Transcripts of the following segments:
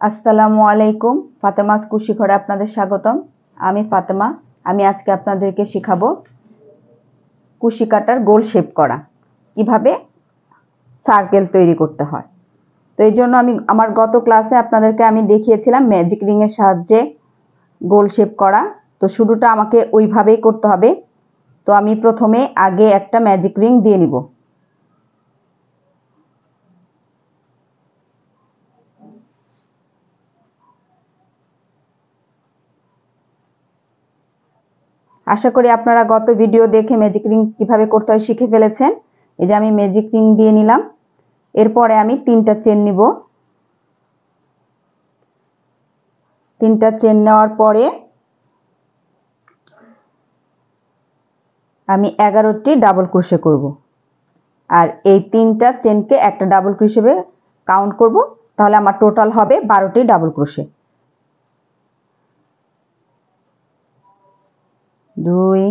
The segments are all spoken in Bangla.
আসসালামু আলাইকুম। ফাতেমাস কুশি ঘরে আপনাদের স্বাগতম। আমি ফাতেমা। আমি আজকে আপনাদেরকে শেখাবো কুশি কাটার গোল শেপ করা, কিভাবে সার্কেল তৈরি করতে হয়। তো এই জন্য আমি আমার গত ক্লাসে আপনাদেরকে আমি দেখিয়েছিলাম ম্যাজিক রিং এর সাহায্যে গোল শেপ করা। তো শুরুটা আমাকে ওইভাবেই করতে হবে। তো আমি প্রথমে আগে একটা ম্যাজিক রিং দিয়ে নিব। আশা করি আপনারা গত ভিডিও দেখে ম্যাজিক রিং কিভাবে করতে হয় শিখে ফেলেছেন। এই যে আমি ম্যাজিক রিং দিয়ে নিলাম। এরপরে আমি 3টা চেন নিব। 3টা চেন নেওয়ার পরে আমি 11টি ডাবল ক্রোশে করব। আর এই 3টা চেনকে একটা ডাবল ক্রোশে হিসেবে কাউন্ট করব, তাহলে আমার টোটাল হবে 12টি ডাবল ক্রোশে। 2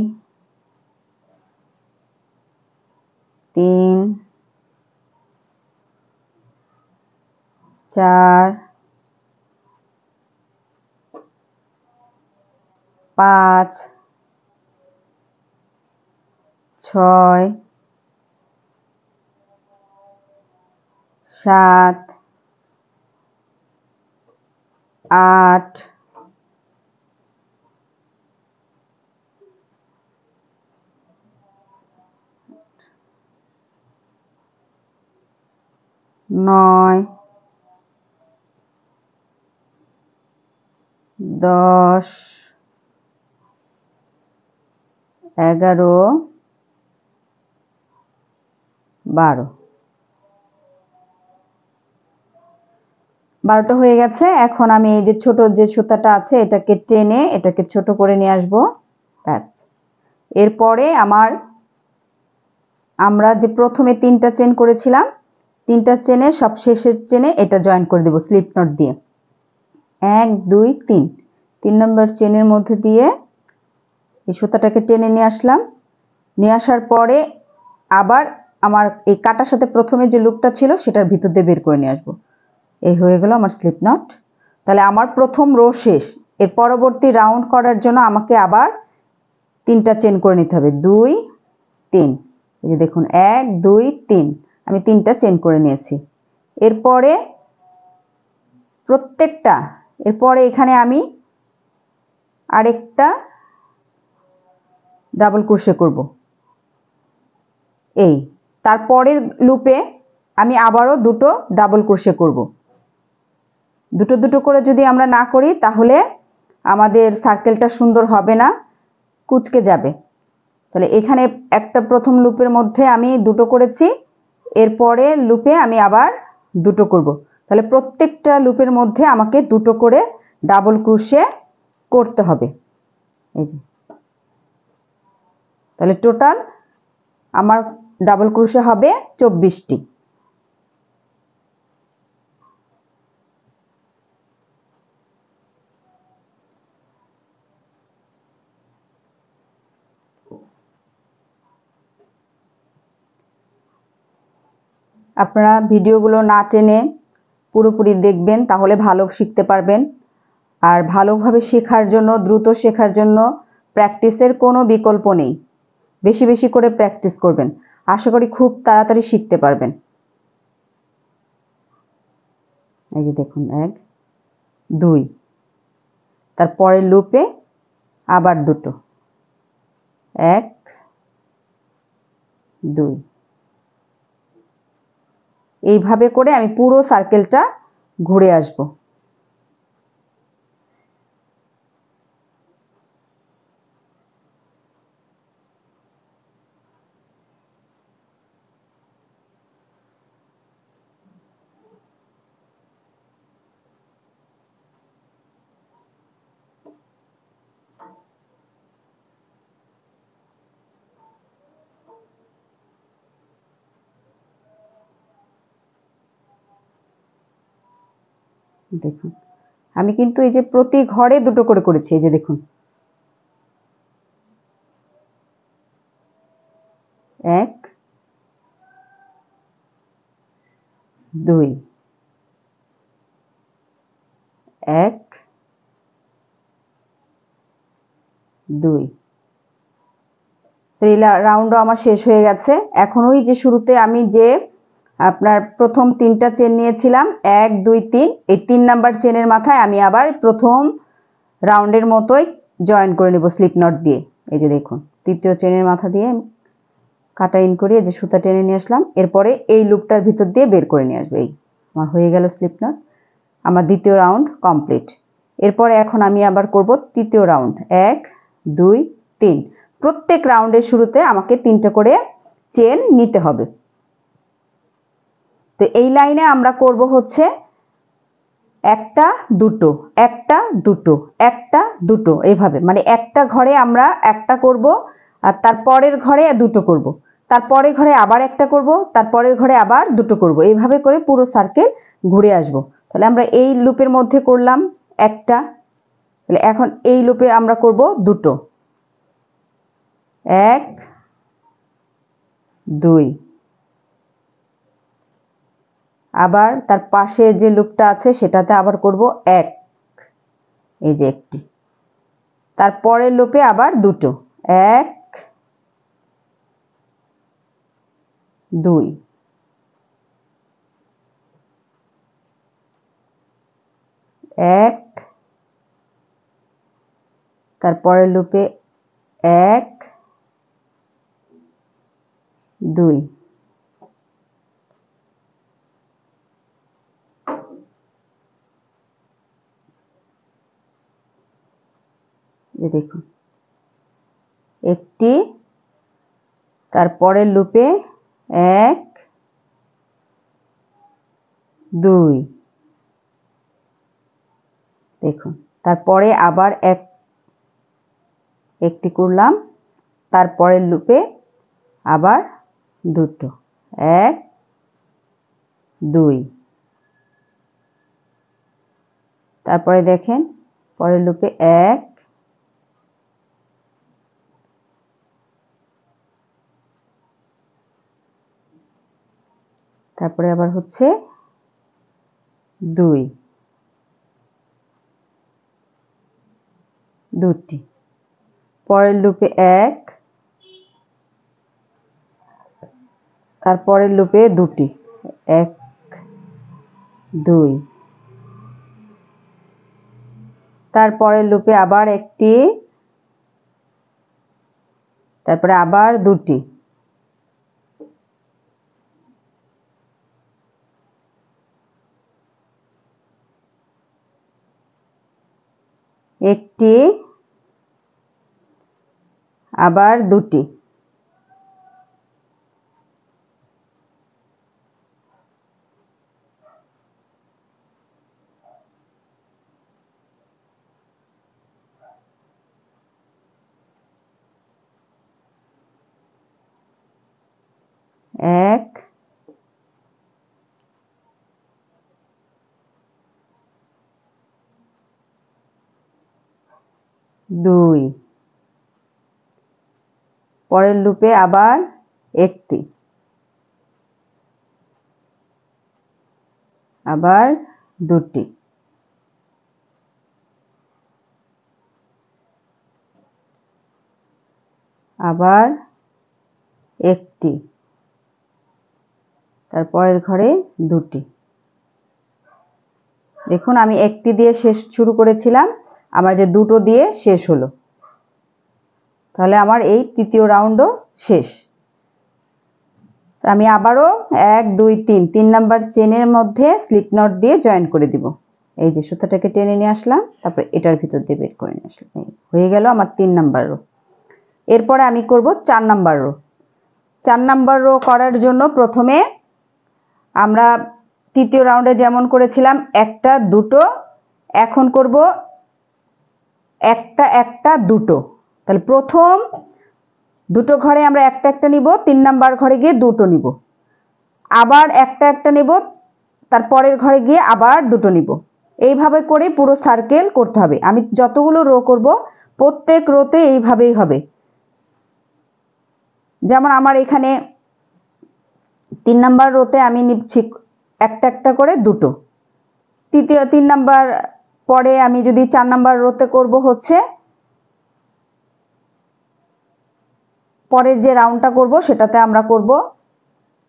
3 4 5 6 7 8 9 10 11 12। 12টা হয়ে গেছে। এখন আমি এই যে ছোট যে সুতাটা আছে এটাকে টেনে এটাকে ছোট করে নিয়ে আসবো। ব্যাস। এরপরে আমরা যে প্রথমে 3টা চেন করেছিলাম, 3টা চেনের সব শেষের চেনে এটা জয়েন করে দেব স্লিপ নট দিয়ে। 1 2 3 3 নম্বর চেনের মধ্যে দিয়ে এই সুতাটাকে টেনে নিয়ে আসলাম। নিয়ে আসার পরে আবার আমার এই কাটার সাথে প্রথমে যে লুপটা ছিল সেটার ভিতর দিয়ে বের করে নিয়ে আসবো। এই হয়ে গেল আমার স্লিপ নট। তাহলে আমার প্রথম রো শেষ। এর পরবর্তী রাউন্ড করার জন্য আমাকে আবার 3টা চেন করে নিতে হবে। 2 3। এই যে দেখুন 1 2 3 আমি 3টা চেন করে নিয়েছি। এরপরে প্রত্যেকটা এরপরে এখানে আমি আরেকটা ডাবল ক্রোশে করব। এই তারপরের লুপে আমি আবারও দুটো ডাবল ক্রোশে করব। দুটো দুটো করে যদি আমরা না করি তাহলে আমাদের সার্কেলটা সুন্দর হবে না, কুঁচকে যাবে। তাহলে এখানে একটা প্রথম লুপের মধ্যে আমি দুটো করেছি, এরপরে লুপে আমি আবার দুটো করব। তাহলে প্রত্যেকটা লুপের মধ্যে আমাকে দুটো করে ডাবল ক্রোশে করতে হবে। এই যে তাহলে টোটাল আমার ডাবল ক্রোশে হবে 24টি। আপনারা ভিডিওগুলো না টেনে পুরোপুরি দেখবেন, তাহলে ভালো শিখতে পারবেন। আর ভালোভাবে শেখার জন্য, দ্রুত শেখার জন্য প্র্যাকটিসের কোনো বিকল্প নেই। বেশি বেশি করে প্র্যাকটিস করবেন, আশা করি খুব তাড়াতাড়ি শিখতে পারবেন। এই যে দেখুন 1 2, তারপরে লুপে আবার দুটো 1 2। এইভাবে করে আমি পুরো সার্কেলটা ঘুরে আসব। দেখুন আমি কিন্তু এই যে প্রতি ঘরে দুটো করে করেছি। এই যে দেখুন 1 2। 1 2। এই রাউন্ডও আমার শেষ হয়ে গেছে। এখন ওই যে শুরুতে আমি যে আপনার প্রথম 3টা চেন নিয়েছিলাম 1 2 3, এই 3 নাম্বার চেনের মাথায় আমি আবার প্রথম রাউন্ডের মতোই জয়েন করে নেব স্লিপ নট দিয়ে। এই যে দেখুন তৃতীয় চেনের মাথা দিয়ে কাটা ইন করিয়ে যে সুতা টেনে নিয়ে আসলাম, এরপরে এই লুপটার ভিতর দিয়ে বের করে নিয়ে আসবো। এই আমার হয়ে গেল স্লিপ নট, আমার দ্বিতীয় রাউন্ড কমপ্লিট। এরপরে এখন আমি আবার করব তৃতীয় রাউন্ড 1 2 3। প্রত্যেক রাউন্ডের শুরুতে আমাকে 3টা করে চেন নিতে হবে। তো এই লাইনে আমরা করব হচ্ছে একটা দুটো একটা দুটো একটা দুটো, এইভাবে মানে একটা ঘরে আমরা একটা করব, আর তারপরের ঘরে দুটো করব, তারপরের ঘরে আবার একটা করব, তারপরের ঘরে আবার দুটো করব, এইভাবে করে পুরো সার্কেল ঘুরে আসব। তাহলে আমরা এই লুপের মধ্যে করলাম একটা, তাহলে এখন এই লুপে আমরা করব দুটো, 1 2। আবার তার পাশে যে লুপটা আছে সেটাতে আবার করব 1, এই যে একটি, তারপরের লুপে আবার দুটো, 1 2। এক, তারপরের লুপে 1 2। এই দেখুন একটি, তারপরের লুপে 1 2, দেখুন তারপরে আবার একটি করলাম, তারপরের লুপে আবার দুটো, 1 2। তারপরে দেখেন পরের লুপে 1 তারপরে আবার হচ্ছে 2 দুটি, পরের লুপে 1, তারপরের লুপে দুটি, 1 2। তারপরের লুপে আবার একটি, তারপরে আবার দুটি, একটি আবার দুটি, এক দুই, পরের লুপে আবার একটি, আবার দুটি, আবার একটি, তারপরের ঘরে দুটি। দেখুন আমি একটি দিয়ে শেষ শুরু করেছিলাম, আমার যে দুটো দিয়ে শেষ হলো, তাহলে আমার এই তৃতীয় রাউন্ডও শেষ। আমি আবারও 1 2 3 3 নাম্বার চেনের মধ্যে স্লিপ নট দিয়ে জয়েন করে দিব। এই যে সুতাটাকে টেনে নিয়ে আসলাম, তারপরে এটার ভিতর দিয়ে বের করে নিয়ে আসলাম, হয়ে গেল আমার 3 নাম্বার রো। এরপরে আমি করব 4 নাম্বার রো। 4 নাম্বার রো করার জন্য প্রথমে আমরা তৃতীয় রাউন্ডে যেমন করেছিলাম একটা দুটো, এখন করব একটা একটা দুটো। তাহলে প্রথম দুটো ঘরে আমরা একটা একটা নিব, 3 নাম্বার ঘরে গিয়ে দুটো নিব, আবার একটা একটা নিব, তারপরের ঘরে গিয়ে আবার দুটো নিব। এইভাবে করে পুরো সার্কেল করতে হবে। আমি যতগুলো রো করব প্রত্যেক রোতে এইভাবেই হবে। যেমন আমার এখানে 3 নাম্বার রোতে আমি নিচ্ছি একটা একটা করে দুটো, তৃতীয় 3 নাম্বার পরে আমি যদি 4 নাম্বার রোতে করব হচ্ছে পরের যে রাউন্ডটা করব সেটাতে আমরা করব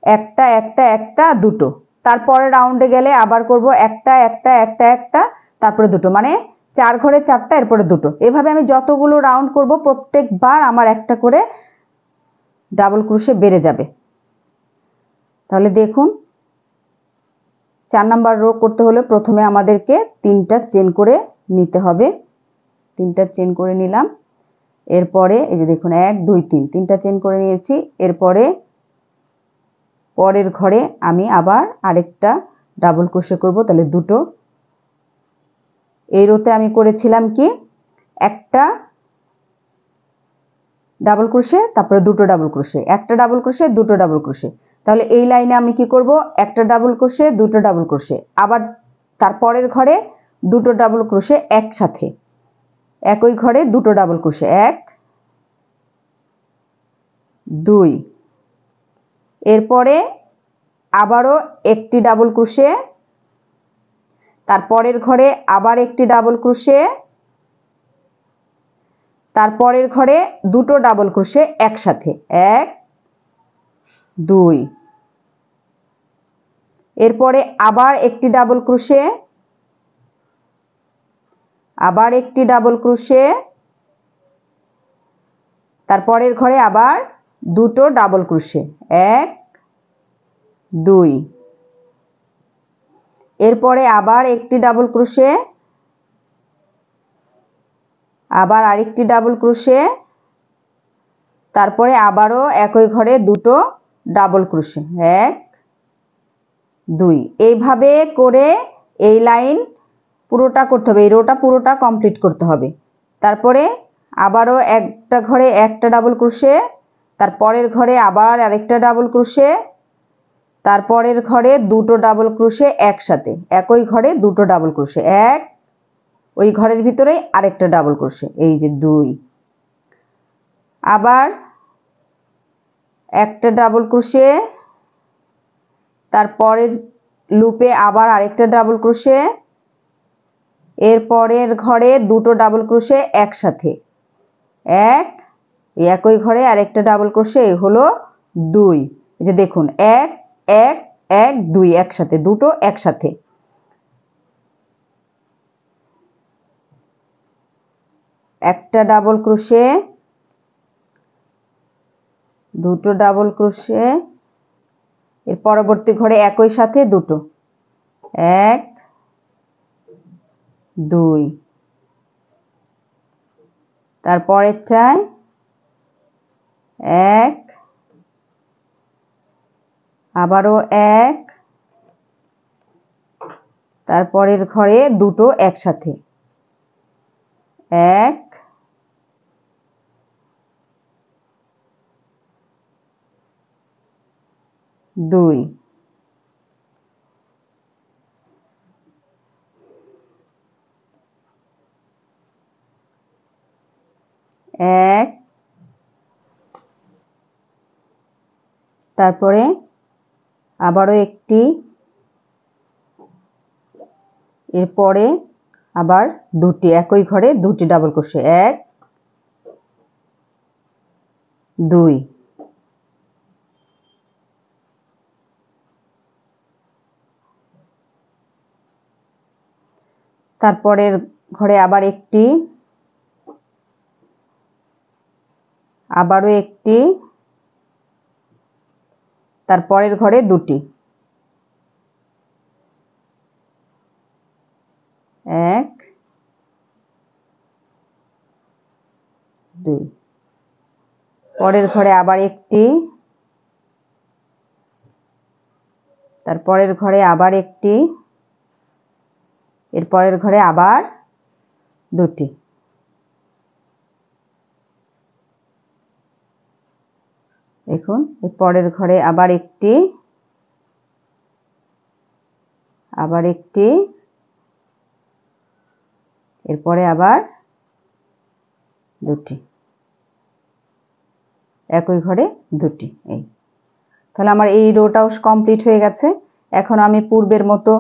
একটা একটা একটা দুটো, তারপরে রাউন্ডে গেলে আবার করব একটা একটা একটা একটা তারপরে দুটো, মানে 4 ঘরে 4টা এরপরে দুটো। এভাবে আমি যতগুলো রাউন্ড করব প্রত্যেকবার আমার একটা করে ডাবল ক্রোশে বেড়ে যাবে। তাহলে দেখুন 4 নাম্বার রো করতে হলে প্রথমে আমাদেরকে 3টা চেন করে নিতে হবে। 3টা চেন করে নিলাম, এরপরে এই যে দেখুন 1 2 3 3টা চেন করে নিয়েছি। এরপরে পরের ঘরে আমি আবার আরেকটা ডাবল ক্রোশে করব, তাহলে দুটো। এই রোতে আমি করেছিলাম কি একটা ডাবল ক্রোশে তারপরে দুটো ডাবল ক্রোশে, একটা ডাবল ক্রোশে দুটো ডাবল ক্রোশে। তাহলে এই লাইনে আমি কি করব একটা ডাবল ক্রোশে দুটো ডাবল ক্রোশে, আবার তারপরের ঘরে দুটো ডাবল ক্রোশে একসাথে, একই ঘরে দুটো ডাবল ক্রোশে 1 2, এরপরে আবারও একটি ডাবল ক্রোশে, তারপরের ঘরে আবার একটি ডাবল ক্রোশে, তারপরের ঘরে দুটো ডাবল ক্রোশে একসাথে 1 2, এরপরে আবার একটি ডাবল ক্রোশে, আবার একটি ডাবল ক্রোশে, তারপরের ঘরে আবার দুটো ডাবল ক্রোশে 1 2, এরপরে আবার একটি ডাবল ক্রোশে, আবার আরেকটি ডাবল ক্রোশে, তারপরে আবারও একই ঘরে দুটো ডাবল ক্রোশে 1 2। এইভাবে করে এই লাইন পুরোটা করতে হবে, এই রোটা পুরোটা কমপ্লিট করতে হবে। তারপরে আবারও একটা ঘরে একটা ডাবল ক্রোশে, তারপরের ঘরে আবার আরেকটা ডাবল ক্রোশে, তারপরের ঘরে দুটো ডাবল ক্রোশে একসাথে, একই ঘরে দুটো ডাবল ক্রোশে 1, ওই ঘরের ভিতরে আরেকটা ডাবল ক্রোশে, এই যে 2, আবার একটা ডাবল ক্রোশে, তারপরের লুপে আবার আরেকটা ডাবল ক্রোশে, এরপরের ঘরে দুটো ডাবল ক্রোশে একসাথে 1, একই ঘরে আরেকটা ডাবল ক্রোশে, এই হলো 2। এই যে দেখুন 1 1 1 2 একসাথে, দুটো একসাথে, একটা ডাবল ক্রোশে, দুটো ডাবল ক্রোশে, এর পরবর্তী ঘরে একই সাথে দুটো 1 2, তারপরেরটায় 1, আবারও 1, তারপরের ঘরে দুটো একসাথে 1 2, এক, তারপরে আবারও একটি, এরপরে আবার দুটি, একই ঘরে দুটি ডাবল ক্রোশে 1 2, তারপরের ঘরে আবার একটি, আবারও একটি, তারপরের ঘরে দুটি 1 2, পরের ঘরে আবার একটি, তারপরের ঘরে আবার একটি, এরপরের ঘরে আবার দুটি, দেখুন এর পরের ঘরে আবার একটি, আবার একটি, এরপরে আবার দুটি, একই ঘরে দুটি। তাহলে আমার এই রোটাও কমপ্লিট হয়ে গেছে। এখন আমি পূর্বের মতো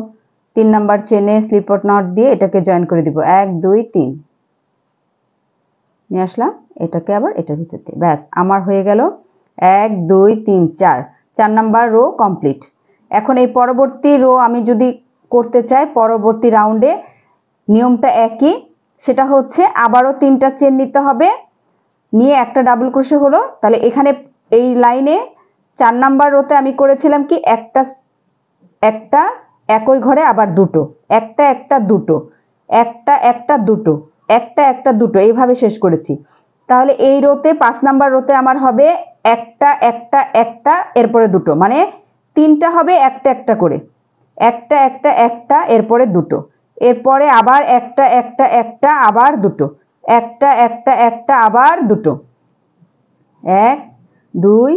3 নাম্বার চেনে স্লিপ নট দিয়ে এটাকে জয়েন করে দিব 1 2 3 নিয়ে আসলাম এটাকে আবার এটার ভিতর দিয়ে ব্যাস আমার হয়ে গেল 1 2 3 4 4 নাম্বার রো কমপ্লিট। এখন এই পরবর্তী রো আমি যদি করতে চাই পরবর্তী রাউন্ডে নিয়মটা একই, সেটা হচ্ছে আবারও 3টা চেন নিতে হবে, নিয়ে একটা ডাবল ক্রোশে হলো। তাহলে এখানে এই লাইনে 4 নাম্বার রোতে আমি করেছিলাম কি একটা একটা একই ঘরে আবার দুটো, একটা একটা দুটো, একটা একটা দুটো, একটা একটা দুটো, এইভাবে শেষ করেছি। তাহলে এই রোতে 5 নাম্বার রোতে আমার হবে একটা একটা একটা এরপরে দুটো, মানে 3টা হবে একটা একটা করে, একটা একটা একটা এরপরে দুটো, এরপরে আবার একটা একটা একটা আবার দুটো, একটা একটা একটা আবার দুটো, 1 2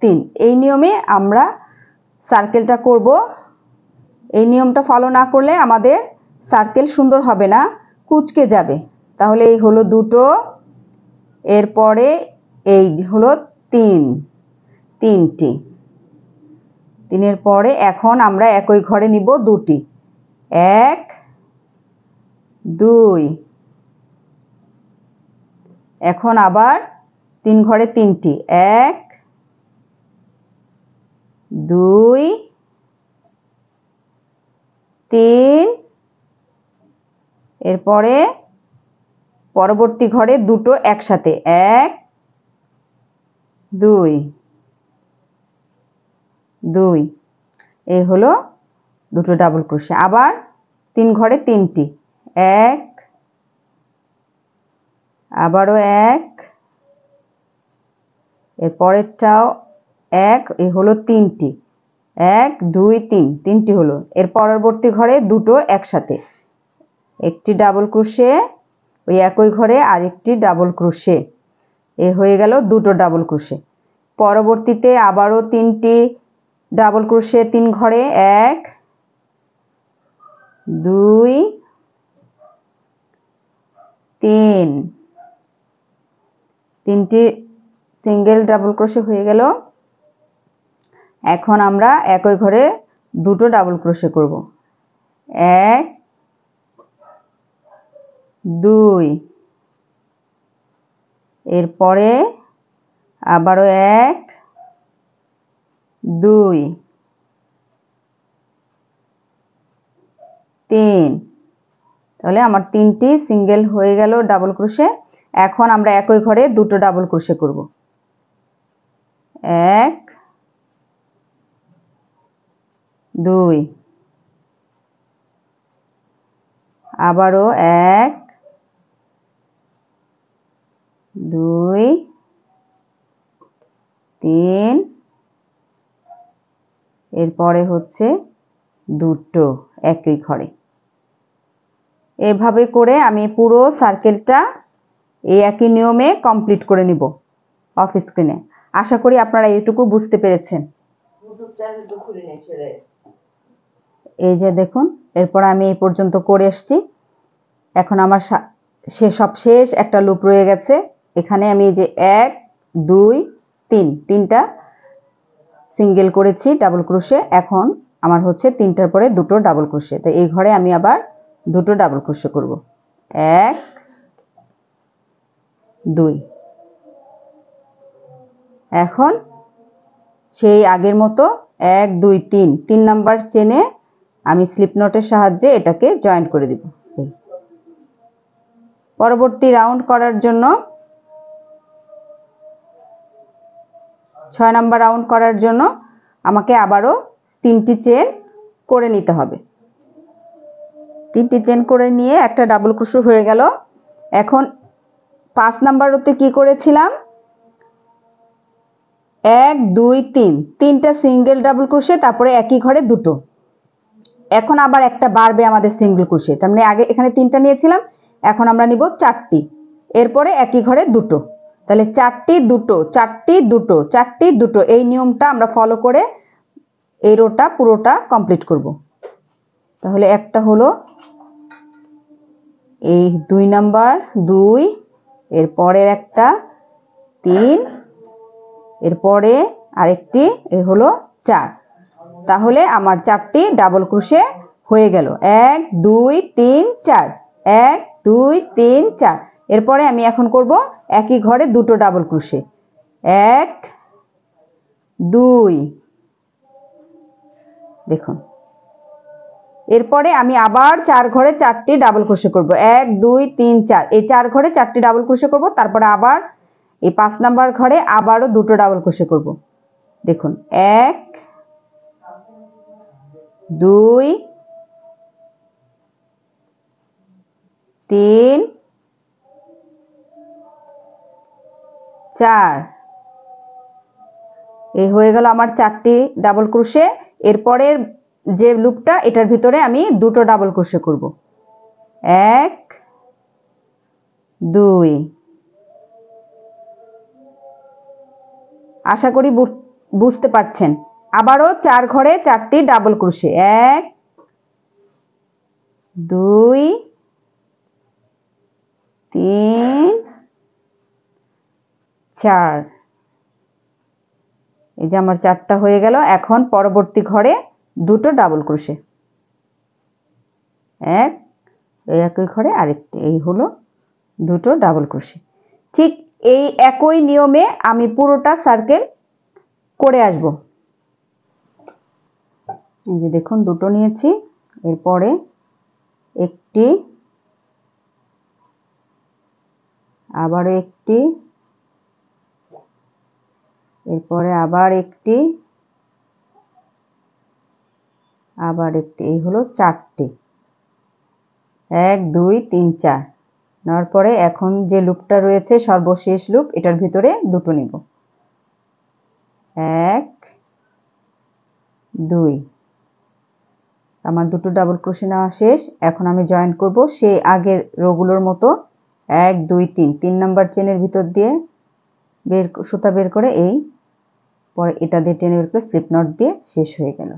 3। এই নিয়মে আমরা সার্কেলটা করব। এই নিয়মটা ফলো না করলে আমাদের সার্কেল সুন্দর হবে না, কুঁচকে যাবে। তাহলে এই হলো দুটো, এরপরে এই হলো 3টি, 3-এর পরে এখন আমরা একই ঘরে নিব দুটি, 1 2, এখন আবার 3 ঘরে 3টি, 1 2 3, এরপরে পরবর্তী ঘরে দুটো একসাথে, 1 2 2, এই হলো দুটো ডাবল ক্রোশে। আবার 3 ঘরে 3টি, 1 আবারও 1, এর পরেরটাও 1, এই হলো 3টি, 1 2 3, 3টি হলো। এর পরবর্তী ঘরে দুটো একসাথে, একটি ডাবল ক্রোশে, ওই একই ঘরে আরেকটি ডাবল ক্রোশে, এ হয়ে গেল দুটো ডাবল ক্রোশে। পরবর্তীতে আবারও 3টি ডাবল ক্রোশে 3 ঘরে, 1 2 3, 3টি সিঙ্গেল ডাবল ক্রোশে হয়ে গেল। এখন আমরা একই ঘরে দুটো ডাবল ক্রোশে করব, 1 2, এরপরে আবারও 1 2 3, তাহলে আমার 3টি সিঙ্গেল হয়ে গেল ডাবল ক্রোশে। এখন আমরা একই ঘরে দুটো ডাবল ক্রোশে করব, 1 2, আবারও 1 2 3, এরপরে হচ্ছে দুটো একই ঘরে। এভাবে করে আমি পুরো সার্কেলটা এই একই নিয়মে কমপ্লিট করে নিব অফ স্ক্রিনে। আশা করি আপনারা এইটুকু বুঝতে পেরেছেন। এই যে দেখুন, এরপর আমি এই পর্যন্ত করে এসেছি। এখন আমার শেষ একটা লুপ রয়ে গেছে। এখানে আমি এই যে 1 2 3, 3টা সিঙ্গেল করেছি ডাবল ক্রোশে। এখন আমার হচ্ছে 3টার পরে দুটো ডাবল ক্রোশে, তো এই ঘরে আমি আবার দুটো ডাবল ক্রোশে করব, 1 2। এখন সেই আগের মতো 1 2 3, 3 নাম্বার চেনে আমি স্লিপ নটের সাহায্যে এটাকে জয়েন করে দিব। পরবর্তী রাউন্ড করার জন্য 6 নাম্বার রাউন্ড করার জন্য আমাকে আবারও 3টি চেন করে নিতে হবে। 3টি চেন করে নিয়ে একটা ডাবল ক্রোশে হয়ে গেল। এখন 5 নাম্বার রোতে কি করেছিলাম, 1 2 3, 3টা সিঙ্গেল ডাবল ক্রোশে, তারপরে একই ঘরে দুটো। এখন আবার একটা বাড়বে আমাদের সিঙ্গেল ক্রোশে, তার মানে আগে এখানে 3টা নিয়েছিলাম, এখন আমরা নিব 4টি, এরপরে একই ঘরে দুটো। তাহলে 4টি দুটো, 4টি দুটো, 4টি দুটো, এই নিয়মটা আমরা ফলো করে এই রোটা পুরোটা কমপ্লিট করব। তাহলে একটা হলো এই 2 নাম্বার 2, এরপরের একটা 3, এরপরে আরেকটি, এই হলো 4। তাহলে আমার 4টি ডাবল ক্রোশে হয়ে গেল 1 2 3 4 1 2 3 4 এরপরে আমি এখন করব একই ঘরে দুটো ডাবল ক্রোশে 1 2 দেখুন এরপরে আমি আবার 4 ঘরে 4টি ডাবল ক্রোশে করব 1 2 3 4 এই 4 ঘরে 4টি ডাবল ক্রোশে করব তারপরে আবার এই 5 নাম্বার ঘরে আবারও দুটো ডাবল ক্রোশে করব দেখুন 1 2 3 4 এই হয়ে গেল আমার 4টি ডাবল ক্রোশে এরপরের যে লুপটা এটার ভিতরে আমি দুটো ডাবল ক্রোশে করব 1 2 আশা করি বুঝতে পারছেন আবারও 4 ঘরে 4টি ডাবল ক্রোশে 1 2 3 4 এই যে আমার 4টা হয়ে গেল এখন পরবর্তী ঘরে দুটো ডাবল ক্রোশে এক এই একই ঘরে আরেকটি এই হলো দুটো ডাবল ক্রোশে ঠিক এই একই নিয়মে আমি পুরোটা সার্কেল করে আসব এই যে দেখুন দুটো নিয়েছি এরপরে একটি আবার একটি এরপরে আবার একটি এই হলো 4টি 1 2 3 4 নেওয়ার পরে এখন যে লুপটা রয়েছে সর্বশেষ লুপ এটার ভিতরে দুটো নিব 1 2 আমার দুটো ডাবল ক্রোশে নেওয়া শেষ এখন আমি জয়েন করব সেই আগের রোগুলোর মতো 1 2 3 নাম্বার চেনের ভিতর দিয়ে সুতা বের করে এই পরে এটা দিয়ে টেনে বের করে স্লিপ নট দিয়ে শেষ হয়ে গেল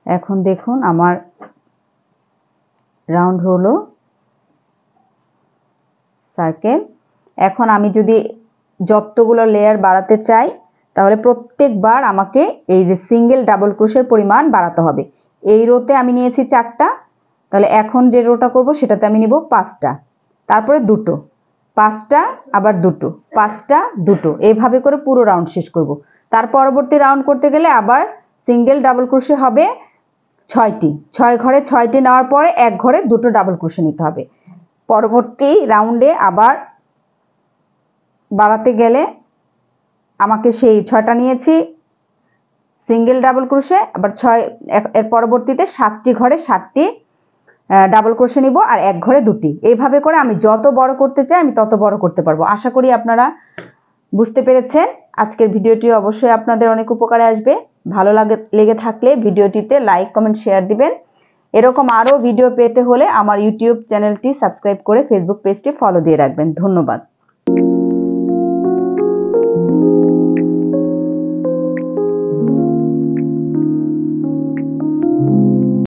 এখন দেখুন আমার রাউন্ড হলো সার্কেল এখন আমি যদি যতগুলো লেয়ার বাড়াতে চাই তাহলে প্রত্যেকবার আমাকে এই যে সিঙ্গেল ডাবল ক্রোশের পরিমাণ বাড়াতে হবে এই রোতে আমি নিয়েছি 4টা তাহলে এখন যে রোটা করব সেটাতে আমি নিব 5টা তারপরে দুটো 5টা আবার দুটো 5টা দুটো এইভাবে করে পুরো রাউন্ড শেষ করব তার পরবর্তী রাউন্ড করতে গেলে আবার সিঙ্গেল ডাবল ক্রোশে হবে 6টি 6 ঘরে 6টি নেওয়ার পরে এক ঘরে দুটো ডাবল ক্রোশে নিতে হবে পরবর্তী রাউন্ডে আবার বাড়াতে গেলে আমাকে সেই 6টা নিয়েছি সিঙ্গেল ডাবল ক্রোশে আবার 6 এর পরবর্তীতে 7টি ঘরে 7টি ডাবল ক্রোশে নিব আর এক ঘরে দুটি এইভাবে করে আমি যত বড় করতে চাই আমি তত বড় করতে পারবো আশা করি আপনারা বুঝতে পেরেছেন আজকের ভিডিওটি অবশ্যই আপনাদের অনেক উপকারে আসবে ভালো লেগে থাকলে ভিডিওটিতে লাইক কমেন্ট শেয়ার দিবেন এরকম আরো ভিডিও পেতে হলে আমার ইউটিউব চ্যানেলটি সাবস্ক্রাইব করে ফেসবুক পেজটি ফলো দিয়ে রাখবেন ধন্যবাদ